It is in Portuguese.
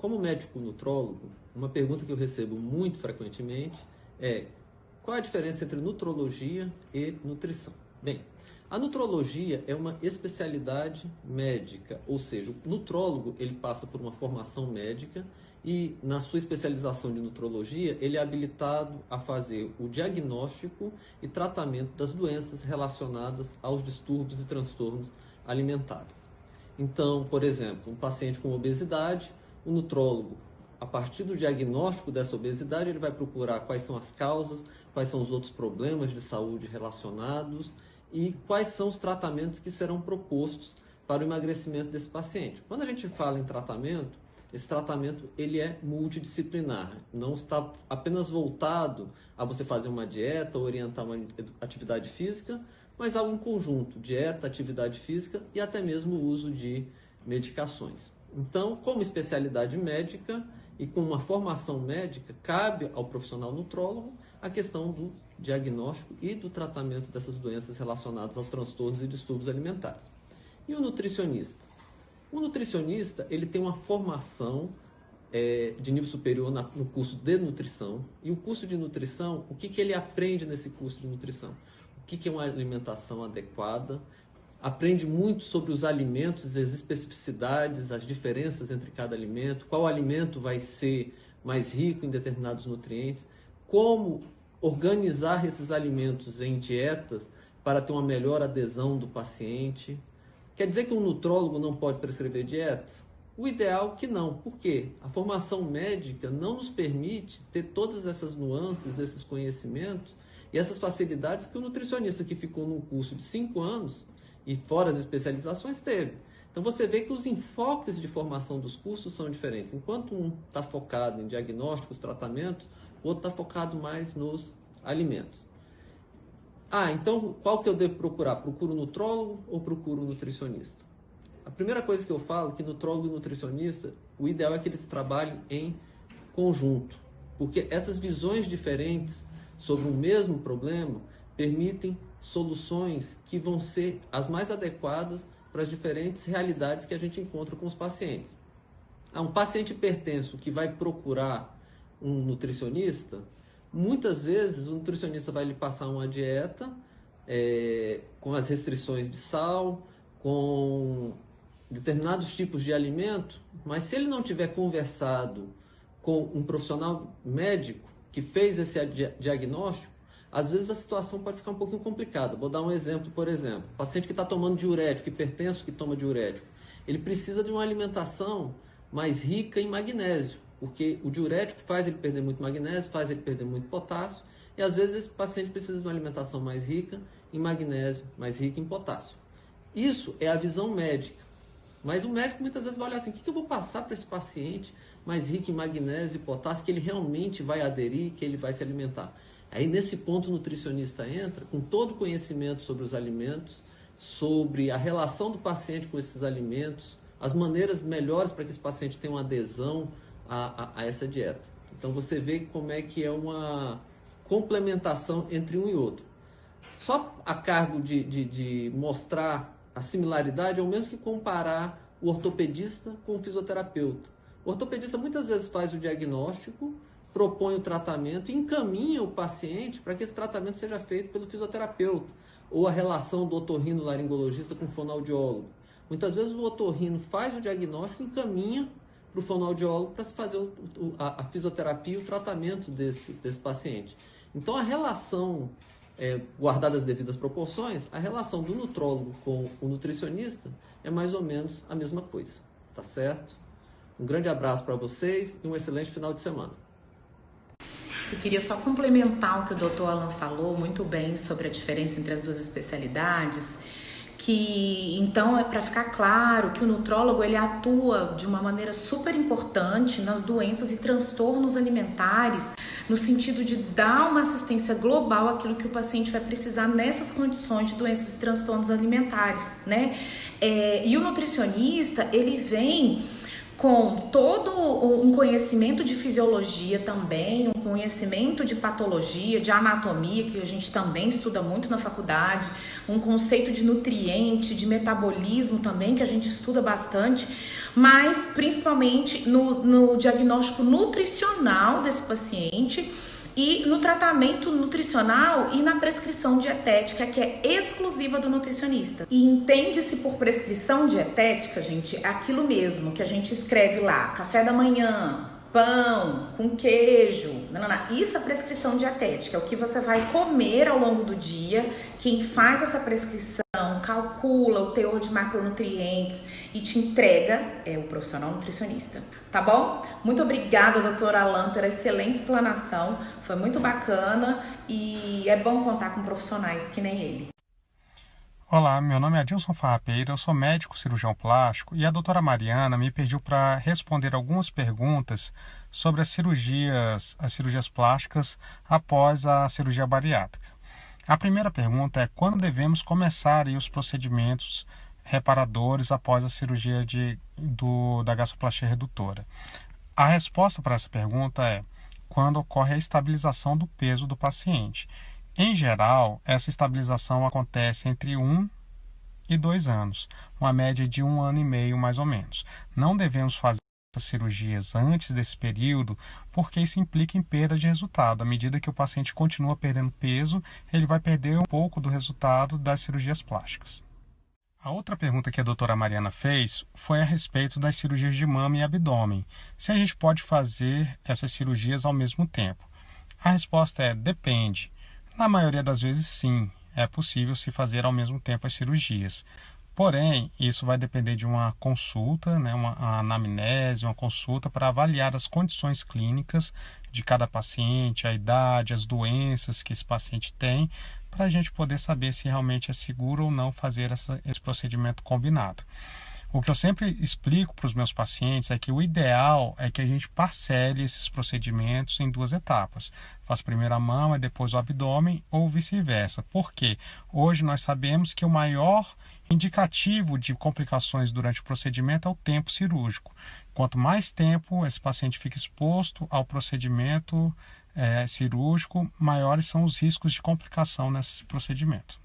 como médico nutrólogo, uma pergunta que eu recebo muito frequentemente é: qual a diferença entre nutrologia e nutrição? Bem, a nutrologia é uma especialidade médica, ou seja, o nutrólogo ele passa por uma formação médica e na sua especialização de nutrologia ele é habilitado a fazer o diagnóstico e tratamento das doenças relacionadas aos distúrbios e transtornos alimentares. Então, por exemplo, um paciente com obesidade, o nutrólogo, a partir do diagnóstico dessa obesidade, ele vai procurar quais são as causas, quais são os outros problemas de saúde relacionados e quais são os tratamentos que serão propostos para o emagrecimento desse paciente. Quando a gente fala em tratamento, esse tratamento ele é multidisciplinar, não está apenas voltado a você fazer uma dieta ou orientar uma atividade física, mas algo em conjunto, dieta, atividade física e até mesmo o uso de medicações. Então, como especialidade médica e com uma formação médica, cabe ao profissional nutrólogo a questão do diagnóstico e do tratamento dessas doenças relacionadas aos transtornos e distúrbios alimentares. E o nutricionista? O nutricionista ele tem uma formação de nível superior no curso de nutrição. E o curso de nutrição, o que ele aprende nesse curso de nutrição? O que é uma alimentação adequada? Aprende muito sobre os alimentos, as especificidades, as diferenças entre cada alimento, qual alimento vai ser mais rico em determinados nutrientes, como organizar esses alimentos em dietas para ter uma melhor adesão do paciente. Quer dizer que um nutrólogo não pode prescrever dietas? O ideal é que não. Por quê? A formação médica não nos permite ter todas essas nuances, esses conhecimentos e essas facilidades que o nutricionista que ficou num curso de 5 anos e fora as especializações teve. Então você vê que os enfoques de formação dos cursos são diferentes. Enquanto um está focado em diagnósticos, tratamentos, o outro está focado mais nos alimentos. Então qual que eu devo procurar? Procuro nutrólogo ou procuro nutricionista? A primeira coisa que eu falo é que nutrólogo e nutricionista, o ideal é que eles trabalhem em conjunto, porque essas visões diferentes sobre o mesmo problema permitem soluções que vão ser as mais adequadas para as diferentes realidades que a gente encontra com os pacientes. Um paciente hipertenso que vai procurar um nutricionista, muitas vezes o nutricionista vai lhe passar uma dieta com as restrições de sal, com determinados tipos de alimento, mas se ele não tiver conversado com um profissional médico que fez esse diagnóstico, às vezes a situação pode ficar um pouquinho complicada. Vou dar um exemplo, por exemplo, paciente que está tomando diurético, hipertenso que toma diurético, ele precisa de uma alimentação mais rica em magnésio, porque o diurético faz ele perder muito magnésio, faz ele perder muito potássio, e às vezes esse paciente precisa de uma alimentação mais rica em magnésio, mais rica em potássio. Isso é a visão médica, mas o médico muitas vezes vai olhar assim: o que eu vou passar para esse paciente mais rico em magnésio e potássio que ele realmente vai aderir, que ele vai se alimentar? Aí nesse ponto o nutricionista entra com todo o conhecimento sobre os alimentos, sobre a relação do paciente com esses alimentos, as maneiras melhores para que esse paciente tenha uma adesão a essa dieta. Então você vê como é que é uma complementação entre um e outro. Só a cargo de mostrar a similaridade é o mesmo que comparar o ortopedista com o fisioterapeuta. O ortopedista muitas vezes faz o diagnóstico, propõe o tratamento e encaminha o paciente para que esse tratamento seja feito pelo fisioterapeuta, ou a relação do otorrinolaringologista com o fonoaudiólogo. Muitas vezes o otorrino faz o diagnóstico e encaminha para o fonoaudiólogo para se fazer a fisioterapia e o tratamento desse paciente. Então a relação, guardada as devidas proporções, a relação do nutrólogo com o nutricionista é mais ou menos a mesma coisa, tá certo? Um grande abraço para vocês e um excelente final de semana. Eu queria só complementar o que o Dr. Alan falou muito bem sobre a diferença entre as duas especialidades, que então é para ficar claro que o nutrólogo ele atua de uma maneira super importante nas doenças e transtornos alimentares, no sentido de dar uma assistência global àquilo que o paciente vai precisar nessas condições de doenças e transtornos alimentares, né? E o nutricionista, ele vem com todo um conhecimento de fisiologia também, um conhecimento de patologia, de anatomia, que a gente também estuda muito na faculdade, um conceito de nutriente, de metabolismo também, que a gente estuda bastante, mas principalmente no diagnóstico nutricional desse paciente e no tratamento nutricional e na prescrição dietética, que é exclusiva do nutricionista. E entende-se por prescrição dietética, gente, aquilo mesmo que a gente escreve lá, café da manhã, pão com queijo, isso é prescrição dietética, é o que você vai comer ao longo do dia. Quem faz essa prescrição calcula o teor de macronutrientes e te entrega é o profissional nutricionista, tá bom? Muito obrigada, doutor Alan, pela excelente explanação, foi muito bacana e é bom contar com profissionais que nem ele. Olá, meu nome é Adilson Farrapeira, eu sou médico cirurgião plástico e a doutora Mariana me pediu para responder algumas perguntas sobre as cirurgias plásticas após a cirurgia bariátrica. A primeira pergunta é: quando devemos começar os procedimentos reparadores após a cirurgia da gastroplastia redutora? A resposta para essa pergunta é quando ocorre a estabilização do peso do paciente. Em geral, essa estabilização acontece entre 1 e 2 anos, uma média de 1 ano e meio mais ou menos. Não devemos fazer essas cirurgias antes desse período, porque isso implica em perda de resultado. À medida que o paciente continua perdendo peso, ele vai perder um pouco do resultado das cirurgias plásticas. A outra pergunta que a doutora Mariana fez foi a respeito das cirurgias de mama e abdômen. Se a gente pode fazer essas cirurgias ao mesmo tempo? A resposta é: depende. Na maioria das vezes, sim, é possível se fazer ao mesmo tempo as cirurgias. Porém, isso vai depender de uma consulta, uma anamnese, uma consulta para avaliar as condições clínicas de cada paciente, a idade, as doenças que esse paciente tem, para a gente poder saber se realmente é seguro ou não fazer esse procedimento combinado. O que eu sempre explico para os meus pacientes é que o ideal é que a gente parcele esses procedimentos em 2 etapas. Faz primeiro a mama e depois o abdômen, ou vice-versa. Por quê? Hoje nós sabemos que o maior indicativo de complicações durante o procedimento é o tempo cirúrgico. Quanto mais tempo esse paciente fica exposto ao procedimento cirúrgico, maiores são os riscos de complicação nesse procedimento.